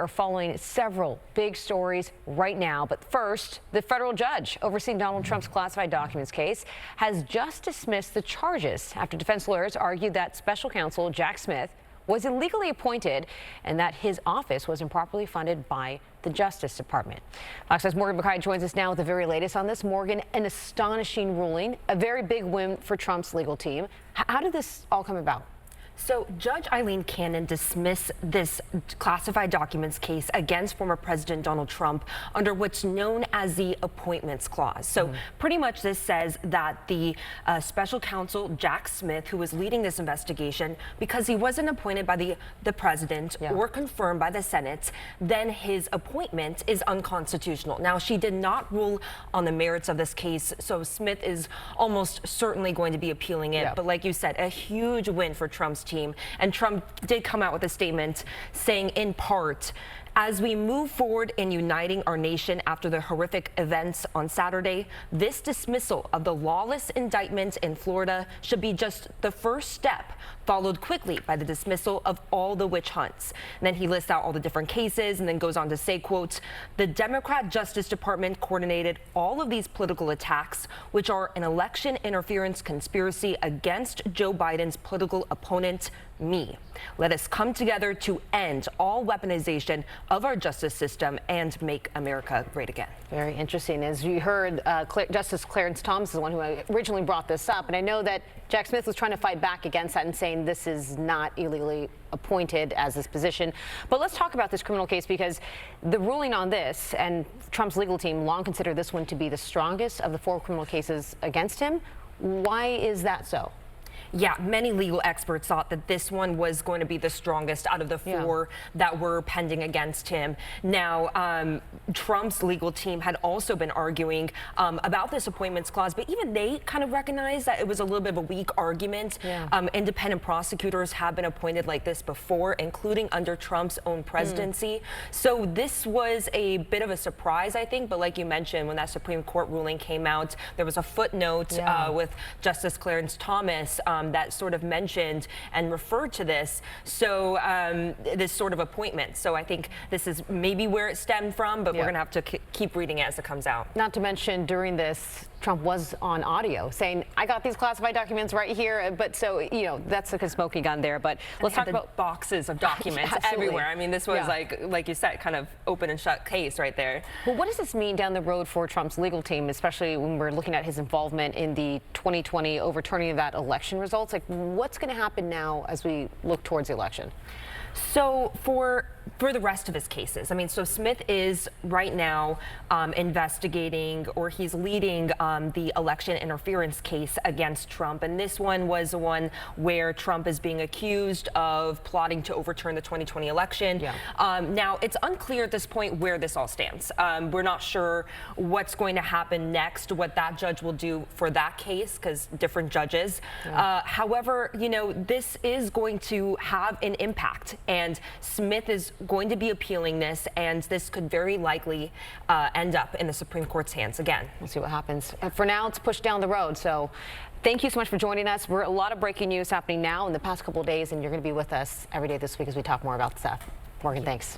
Are following several big stories right now. But first, the federal judge overseeing Donald Trump's classified documents case has just dismissed the charges after defense lawyers argued that special counsel Jack Smith was illegally appointed and that his office was improperly funded by the Justice Department. Fox 5's Morgan McKay joins us now with the very latest on this. Morgan, an astonishing ruling, a very big win for Trump's legal team. How did this all come about? So Judge Eileen Cannon dismissed this classified documents case against former President Donald Trump under what's known as the Appointments Clause. So pretty much this says that the special counsel Jack Smith, who was leading this investigation, because he wasn't appointed by the president or confirmed by the Senate, then his appointment is unconstitutional. Now, she did not rule on the merits of this case, so Smith is almost certainly going to be appealing it. But like you said, a huge win for Trump's team. And Trump did come out with a statement saying, in part, as we move forward in uniting our nation after the horrific events on Saturday, this dismissal of the lawless indictment in Florida should be just the first step, followed quickly by the dismissal of all the witch hunts. And then he lists out all the different cases and then goes on to say, quote, the Democrat Justice Department coordinated all of these political attacks, which are an election interference conspiracy against Joe Biden's political opponent, me. Let us come together to end all weaponization of our justice system and make America great again. Very interesting. As you heard, Justice Clarence Thomas is the one who originally brought this up. And I know that Jack Smith was trying to fight back against that and saying this is not illegally appointed as this position. But let's talk about this criminal case, because the ruling on this, and Trump's legal team long considered this one to be the strongest of the 4 criminal cases against him. Why is that so? Yeah, many legal experts thought that this one was going to be the strongest out of the 4 that were pending against him. Now, Trump's legal team had also been arguing about this appointments clause, but even they kind of recognized that it was a little bit of a weak argument. Independent prosecutors have been appointed like this before, including under Trump's own presidency. So this was a bit of a surprise, I think. But like you mentioned, when that Supreme Court ruling came out, there was a footnote with Justice Clarence Thomas that sort of mentioned and referred to this. So this sort of appointment. So I think this is maybe where it stemmed from, but we're going to have to keep reading it as it comes out. Not to mention, during this, Trump was on audio saying, I got these classified documents right here. But so, you know, that's like a smoking gun there. But let's talk about boxes of documents everywhere. I mean, this was like you said, kind of open and shut case right there. Well, what does this mean down the road for Trump's legal team, especially when we're looking at his involvement in the 2020 overturning of that election results? Like, what's going to happen now as we look towards the election? So for the rest of his cases, I mean, so Smith is right now investigating, or he's leading the election interference case against Trump. And this one was the one where Trump is being accused of plotting to overturn the 2020 election. Now, it's unclear at this point where this all stands. We're not sure what's going to happen next, what that judge will do for that case, because different judges. However, you know, this is going to have an impact, and Smith is going to be appealing this, and this could very likely end up in the Supreme Court's hands again. We'll see what happens. For now, it's pushed down the road. So thank you so much for joining us. We're a lot of breaking news happening now in the past couple of days, and you're going to be with us every day this week as we talk more about stuff. Morgan, thanks.